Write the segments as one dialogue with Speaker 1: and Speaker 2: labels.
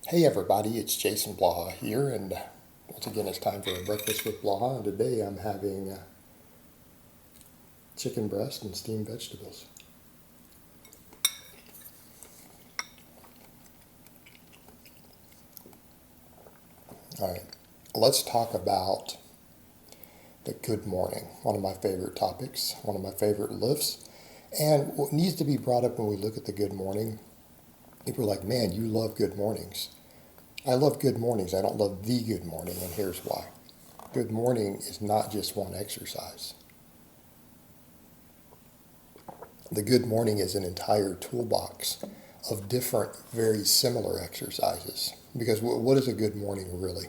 Speaker 1: Hey everybody, it's Jason Blaha here, and once again it's time for a breakfast with Blaha, and today I'm having chicken breast and steamed vegetables. Alright, let's talk about the good morning, one of my favorite topics, one of my favorite lifts, and what needs to be brought up when we look at the good morning. People are like, man, you love good mornings. I love good mornings. I don't love the good morning, and here's why. Good morning is not just one exercise. The good morning is an entire toolbox of different, very similar exercises. Because what is a good morning really?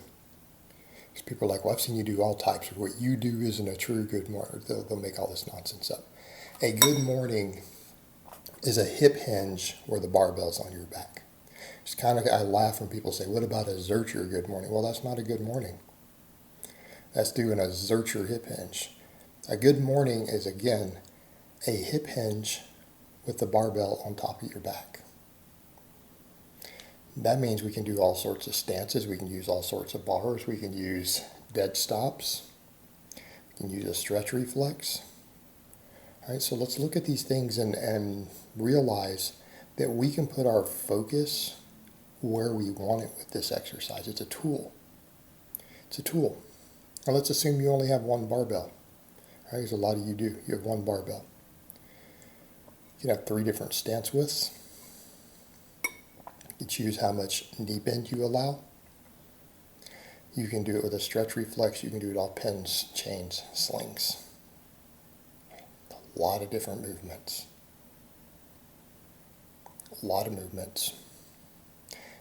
Speaker 1: Because people are like, well, I've seen you do all types. What you do isn't a true good morning. They'll make all this nonsense up. A good morning is a hip hinge where the barbell's on your back. It's kind of, I laugh when people say, what about a Zercher good morning? Well, that's not a good morning. That's doing a Zercher hip hinge. A good morning is, again, a hip hinge with the barbell on top of your back. That means we can do all sorts of stances. We can use all sorts of bars. We can use dead stops. We can use a stretch reflex. All right, so let's look at these things and realize that we can put our focus where we want it with this exercise. It's a tool. It's a tool. Now let's assume you only have one barbell. All right, because a lot of you do. You have one barbell. You can have 3 different stance widths. You can choose how much knee bend you allow. You can do it with a stretch reflex. You can do it all pins, chains, slings. A lot of different movements. A lot of movements.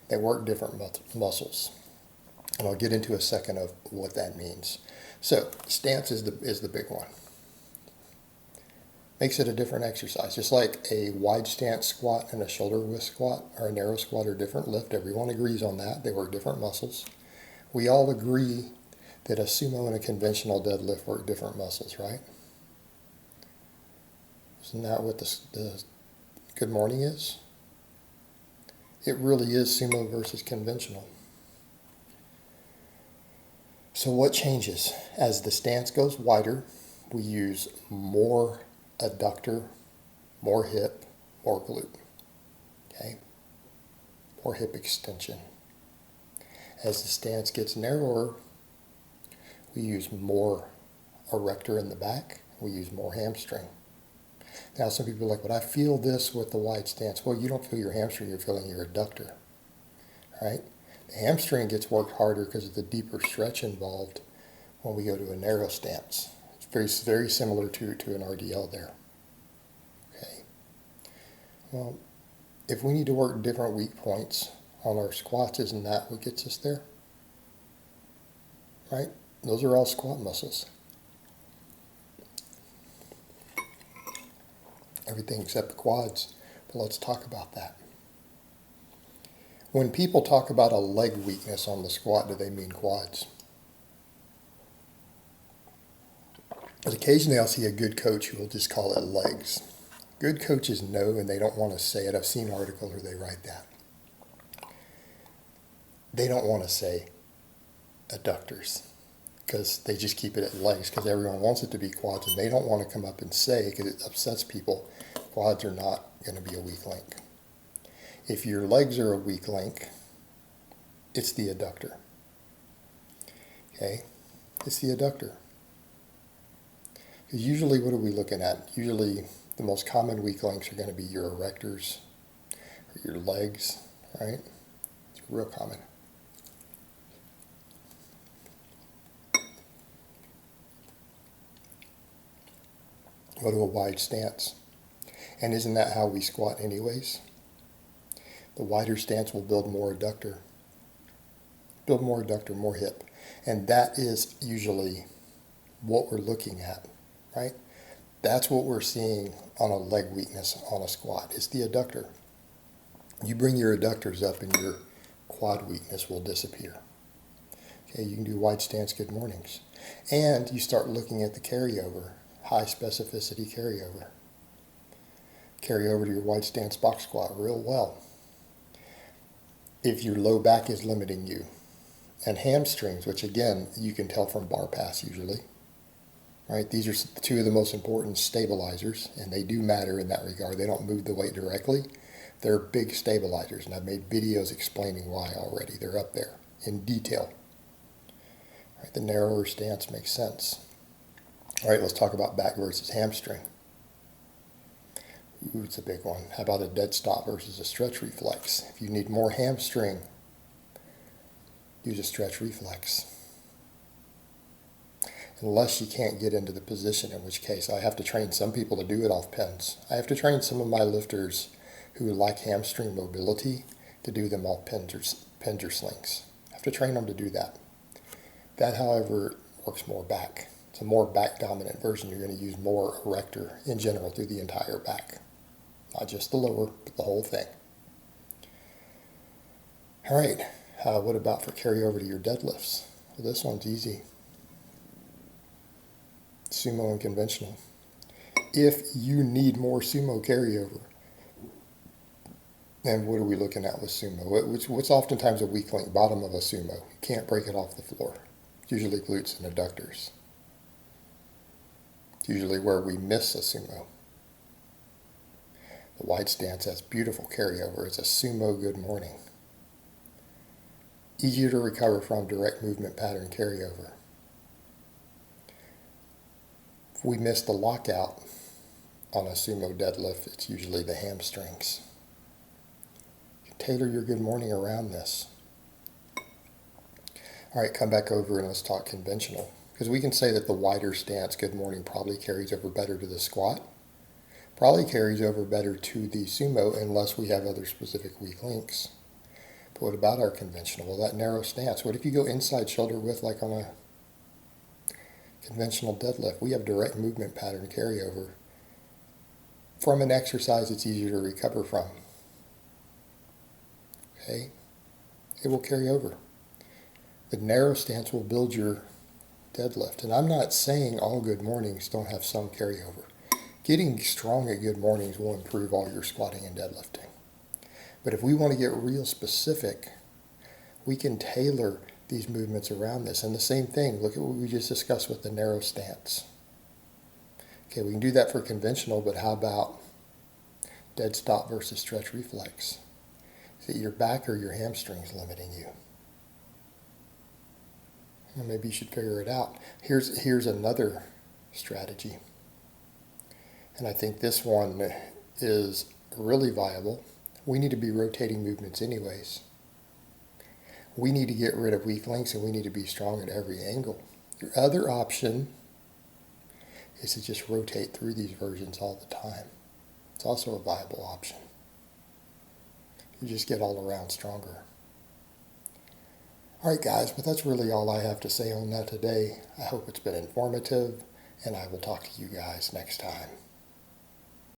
Speaker 1: They work different muscles. And I'll get into a second of what that means. So stance is the big one. Makes it a different exercise. Just like a wide stance squat and a shoulder width squat or a narrow squat are different lift. Everyone agrees on that. They work different muscles. We all agree that a sumo and a conventional deadlift work different muscles, right? Isn't that what the good morning is? It really is sumo versus conventional. So what changes? As the stance goes wider, we use more adductor, more hip, more glute. Okay? More hip extension. As the stance gets narrower, we use more erector in the back. We use more hamstring. Now some people are like, but I feel this with the wide stance. Well, you don't feel your hamstring, you're feeling your adductor. Right? The hamstring gets worked harder because of the deeper stretch involved when we go to a narrow stance. It's very similar to an RDL there. Okay. Well, if we need to work different weak points on our squats, isn't that what gets us there? Right? Those are all squat muscles. Everything except the quads. But let's talk about that. When people talk about a leg weakness on the squat, do they mean quads? But occasionally I'll see a good coach who will just call it legs. Good coaches know, and they don't want to say it. I've seen articles where they write that. They don't want to say adductors because they just keep it at legs because everyone wants it to be quads, and they don't want to come up and say, because it upsets people, quads are not going to be a weak link. If your legs are a weak link, it's the adductor. Okay? It's the adductor. Because usually, what are we looking at? Usually, the most common weak links are going to be your erectors or your legs, right? It's real common. Go to a wide stance. And isn't that how we squat anyways? The wider stance will build more adductor. Build more adductor, more hip. And that is usually what we're looking at, right? That's what we're seeing on a leg weakness on a squat. It's the adductor. You bring your adductors up and your quad weakness will disappear. Okay, you can do wide stance good mornings. And you start looking at the carryover, high specificity carryover. Carry over to your wide stance box squat real well. if your low back is limiting you. And hamstrings, which again, you can tell from bar pass usually, right? These are two of the most important stabilizers, and they do matter in that regard. They don't move the weight directly. They're big stabilizers, and I've made videos explaining why already. They're up there in detail. All right, the narrower stance makes sense. All right, let's talk about back versus hamstring. Ooh, it's a big one. How about a dead stop versus a stretch reflex? If you need more hamstring, use a stretch reflex. Unless you can't get into the position, in which case I have to train some people to do it off pins. I have to train some of my lifters who like hamstring mobility to do them off pins or slings. I have to train them to do that. That, however, works more back. It's a more back dominant version. You're going to use more erector in general through the entire back. Not just the lower, but the whole thing. All right, what about for carryover to your deadlifts? Well, this one's easy. Sumo and conventional. If you need more sumo carryover, then what are we looking at with sumo? What's oftentimes a weak link, bottom of a sumo. You can't break it off the floor. Usually glutes and adductors. It's usually where we miss a sumo. The wide stance has beautiful carryover. It's a sumo good morning. Easier to recover from direct movement pattern carryover. If we miss the lockout on a sumo deadlift, it's usually the hamstrings. You can tailor your good morning around this. All right, come back over and let's talk conventional. Because we can say that the wider stance good morning probably carries over better to the squat. Probably carries over better to the sumo unless we have other specific weak links. But what about our conventional? Well, that narrow stance. What if you go inside shoulder width like on a conventional deadlift? We have direct movement pattern carryover from an exercise it's easier to recover from. Okay? It will carry over. The narrow stance will build your deadlift. And I'm not saying all good mornings don't have some carryover. Getting strong at good mornings will improve all your squatting and deadlifting. But if we want to get real specific, we can tailor these movements around this. And the same thing, look at what we just discussed with the narrow stance. Okay, we can do that for conventional, but how about dead stop versus stretch reflex? Is it your back or your hamstrings limiting you? Well, maybe you should figure it out. Here's another strategy. And I think this one is really viable. We need to be rotating movements anyways. We need to get rid of weak links and we need to be strong at every angle. Your other option is to just rotate through these versions all the time. It's also a viable option. You just get all around stronger. All right, guys, but that's really all I have to say on that today. I hope it's been informative, and I will talk to you guys next time.